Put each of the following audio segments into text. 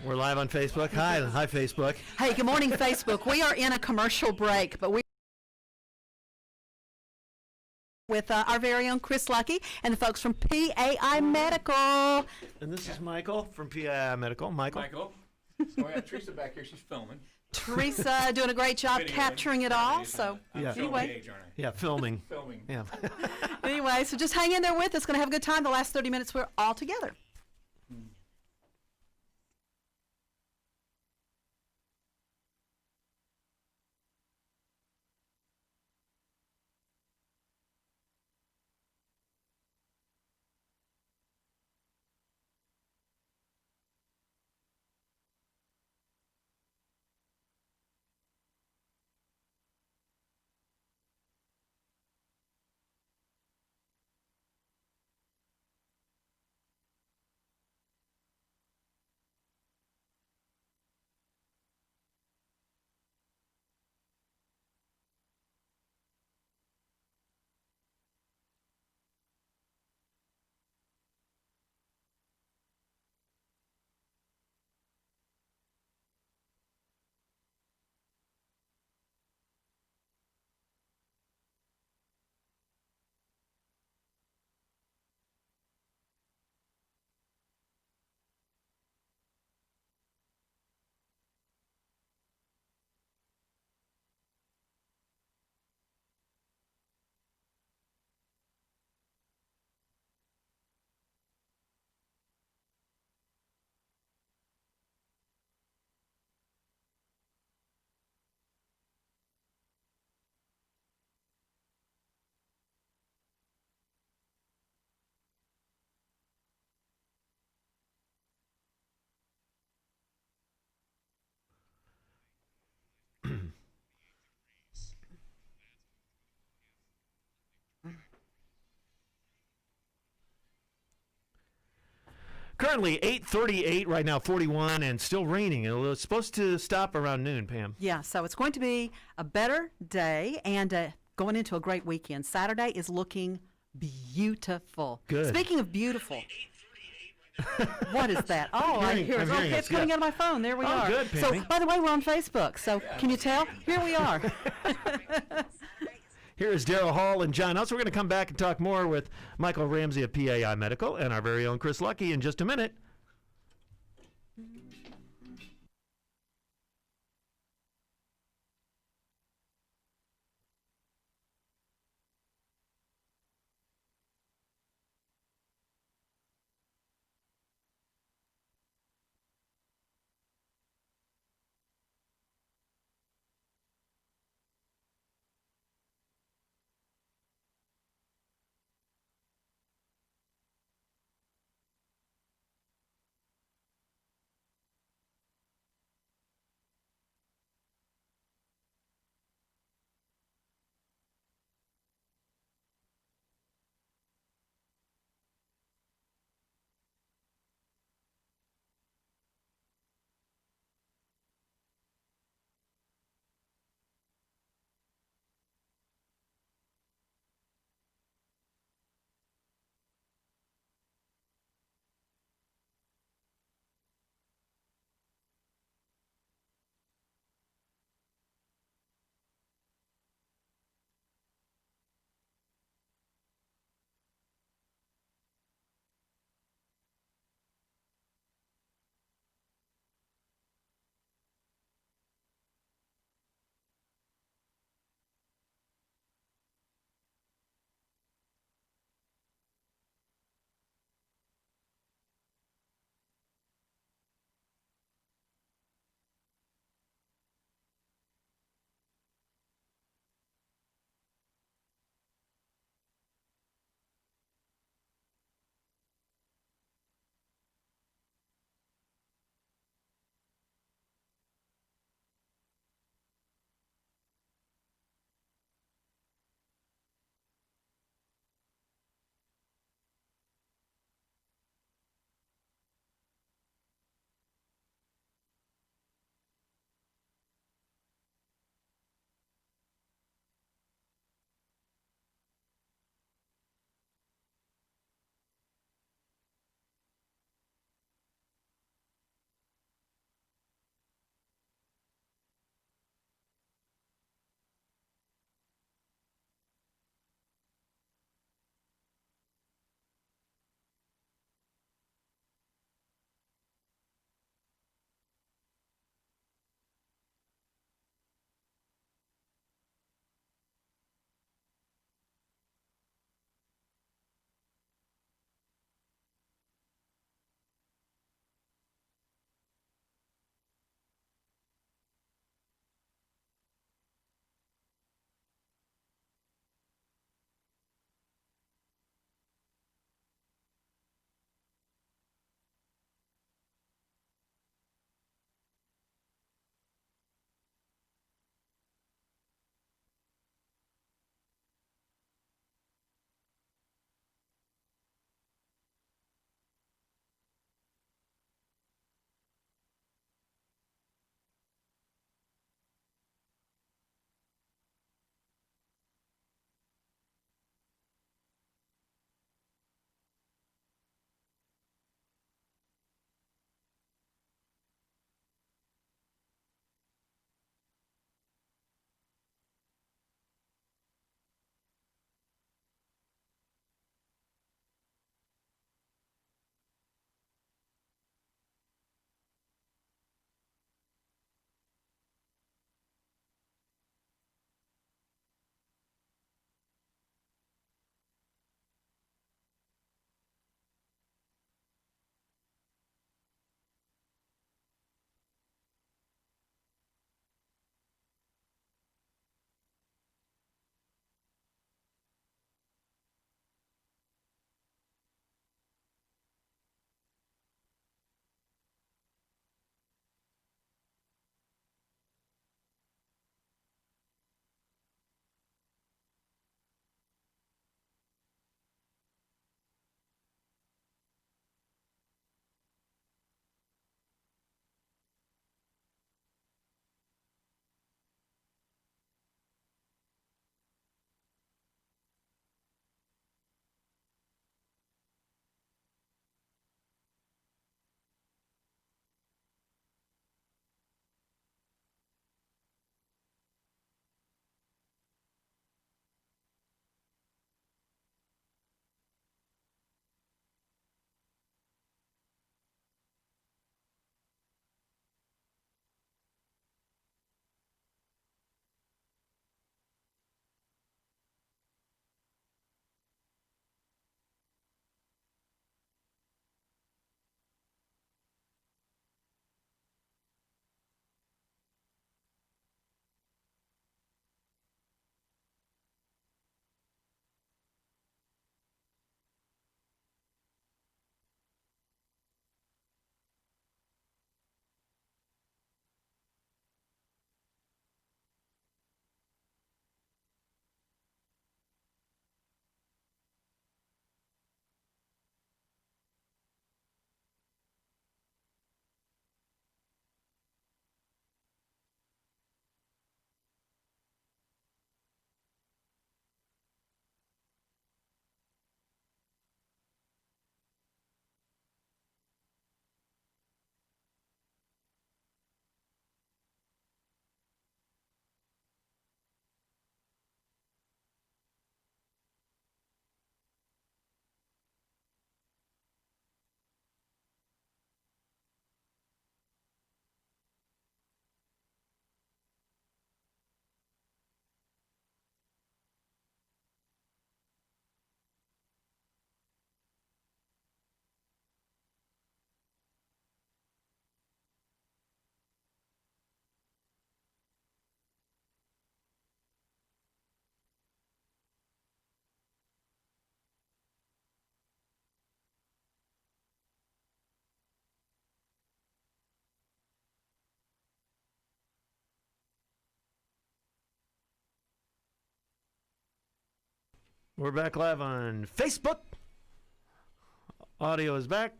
We're live on Facebook. Hi, Facebook. Hey, good morning, Facebook. We are in a commercial break, but we with our very own Chris Lucky and the folks from PAI Medical. And this is Michael from PAI Medical. Michael. So I have Teresa back here. She's filming. Teresa doing a great job capturing it all. So anyway, Yeah, filming. Filming. Yeah. anyway, so just hang in there with us. Going to have a good time. The last 30 minutes we're all together. Currently 8:38 right now, 41, and still raining. It's supposed to stop around noon, Pam. Yeah, so it's going to be a better day and going into a great weekend. Saturday is looking beautiful. Good. Speaking of beautiful. What is that? Oh, I hear it. Okay, it's coming out of my phone. There we are. Good, so, Pammy. by the way, we're on Facebook. So, can you tell? Here we are. Here is Daryl Hall and John Ellis. We're going to come back and talk more with Michael Ramsey of PAI Medical and our very own Chris Lucky in just a minute. We're back live on Facebook. Audio is back.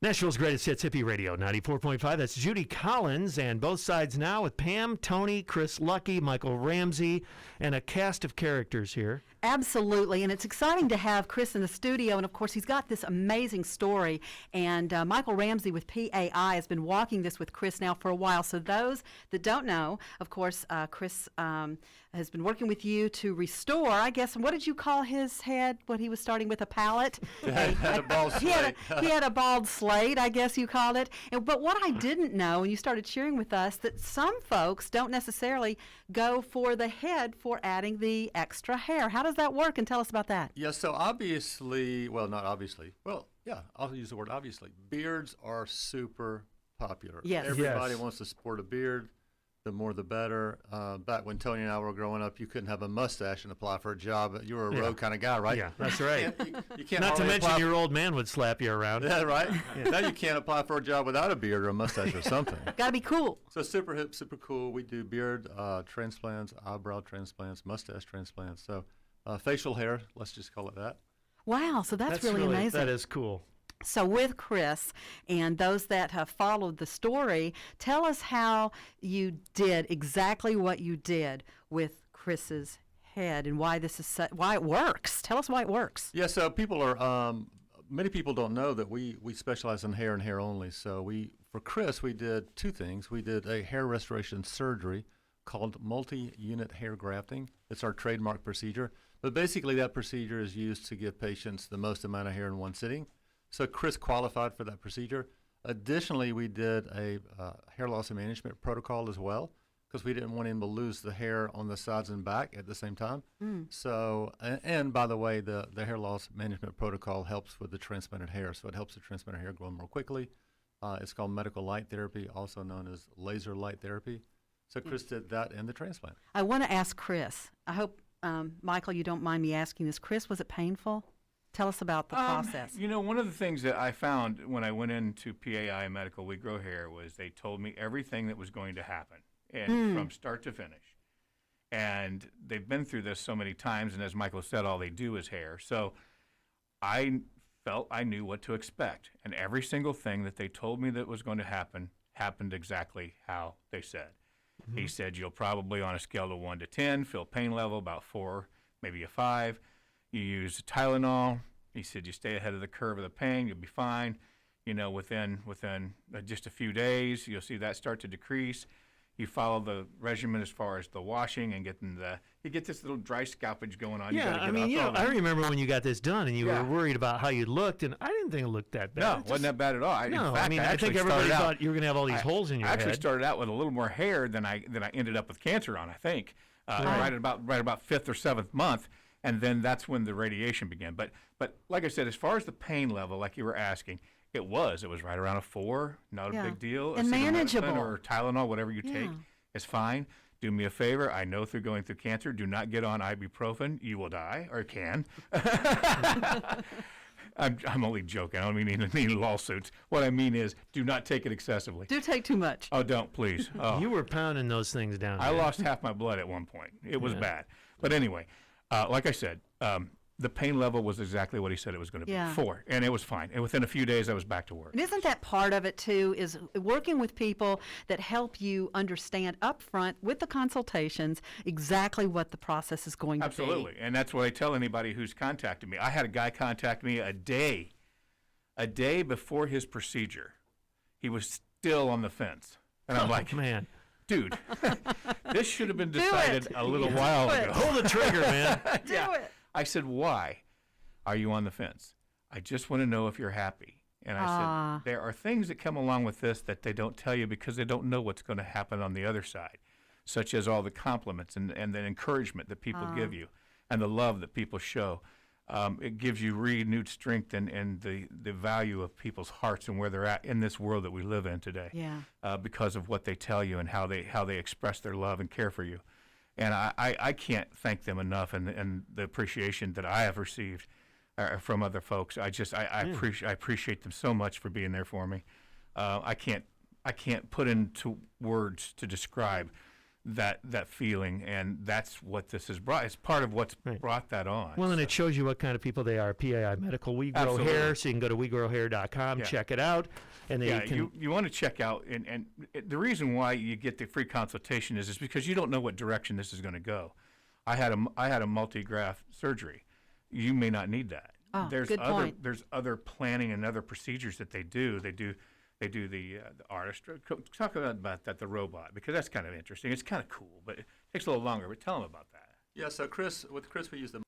Nashville's greatest hits, Hippie Radio, 94.5. That's Judy Collins, and Both Sides Now with Pam, Tony, Chris Lucky, Michael Ramsey, and a cast of characters here. Absolutely, and it's exciting to have Chris in the studio, and of course he's got this amazing story, and Michael Ramsey with PAI has been walking this with Chris now for a while, so those that don't know, of course, Chris has been working with you to restore, I guess, what did you call his head, what he was starting with, a palate? Had a bald slate. He had a bald slate, I guess you called it, but what I didn't know, and you started sharing with us, that some folks don't necessarily go for the head for adding the extra hair. How does that work? And tell us about that. Yeah, so obviously, well, not obviously. Well, yeah, I'll use the word obviously. Beards are super popular. Yes. Everybody Yes. wants to sport a beard. The more the better. Back when Tony and I were growing up, you couldn't have a mustache and apply for a job. You were a rogue kind of guy, right? Yeah, that's right. You can't Not to hardly mention apply your old man would slap you around. Yeah, right? Now you can't apply for a job without a beard or a mustache or something. Got to be cool. So super hip, super cool. We do beard transplants, eyebrow transplants, mustache transplants. So facial hair, let's just call it that. Wow, so that's really amazing. That is cool. So with Chris and those that have followed the story, tell us how you did exactly what you did with Chris's head and why this is why it works. Tell us why it works. Yeah, so people are many people don't know that we specialize in hair and hair only. So for Chris, we did two things. We did a hair restoration surgery called multi-unit hair grafting. It's our trademark procedure. But basically that procedure is used to give patients the most amount of hair in one sitting. So Chris qualified for that procedure. Additionally, we did a hair loss management protocol as well because we didn't want him to lose the hair on the sides and back at the same time. So, and by the way, the hair loss management protocol helps with the transplanted hair. So it helps the transplanted hair grow more quickly. It's called medical light therapy, also known as laser light therapy. So Chris did that in the transplant. I want to ask Chris. I hope, Michael, you don't mind me asking this. Chris, was it painful? Tell us about the process. You know, one of the things that I found when I went into PAI Medical We Grow Hair was they told me everything that was going to happen, and from start to finish. And they've been through this so many times, and as Michael said, all they do is hair. So I felt I knew what to expect, and every single thing that they told me that was going to happen happened exactly how they said. He said, you'll probably, on a scale of 1 to 10, feel pain level about 4, maybe a 5. You use Tylenol. He said you stay ahead of the curve of the pain, you'll be fine. You know, within just a few days, you'll see that start to decrease. You follow the regimen as far as the washing and you get this little dry scalpage going on. Yeah, I mean, you know, I remember when you got this done and you were worried about how you looked, and I didn't think it looked that bad. No, it wasn't that bad at all. No, in fact, I mean, I think everybody thought you were going to have all these holes in your head. I actually head. started out with a little more hair than I ended up with cancer on, I think, right about 5th or 7th month. And then that's when the radiation began. But like I said, as far as the pain level, like you were asking, it was right around a 4, not a big deal. And manageable. Or Tylenol, whatever you take, is fine. Do me a favor. I know through going through cancer, do not get on ibuprofen. You will die, or can. I'm only joking. I don't mean any lawsuits. What I mean is, do not take it excessively. Do take too much. Oh, don't, please. Oh. You were pounding those things down. I lost half my blood at one point. It was bad. But anyway, like I said, the pain level was exactly what he said it was going to be, 4, and it was fine. And within a few days, I was back to work. And isn't that part of it, too, is working with people that help you understand up front with the consultations exactly what the process is going to be? Absolutely, and that's what I tell anybody who's contacted me. I had a guy contact me a day before his procedure. He was still on the fence. And I'm like, man. Dude, this should have been decided a little while ago. Pull the trigger, man. Do it. I said, why are you on the fence? I just want to know if you're happy. And I said, there are things that come along with this that they don't tell you because they don't know what's going to happen on the other side, such as all the compliments and the encouragement that people give you and the love that people show. It gives you renewed strength and the value of people's hearts and where they're at in this world that we live in today. Because of what they tell you and how they express their love and care for you. And I can't thank them enough and the appreciation that I have received from other folks. I appreciate them so much for being there for me. I can't put into words to describe that feeling, and that's what this has brought. It's part of what's Right. brought that on. Well, and it shows you what kind of people they are. PAI Medical. We grow Absolutely. hair, so you can go to wegrowhair.com, Yeah. check it out, and then Yeah, you can. you want to check out, and the reason why you get the free consultation is because you don't know what direction this is going to go. I had a multi-graft surgery. You may not need that. Oh, There's good other point. there's other planning and other procedures that they do. They do the artist. Talk about that, the robot, because that's kind of interesting. It's kind of cool, but it takes a little longer. But tell them about that. Yeah, so with Chris, we use the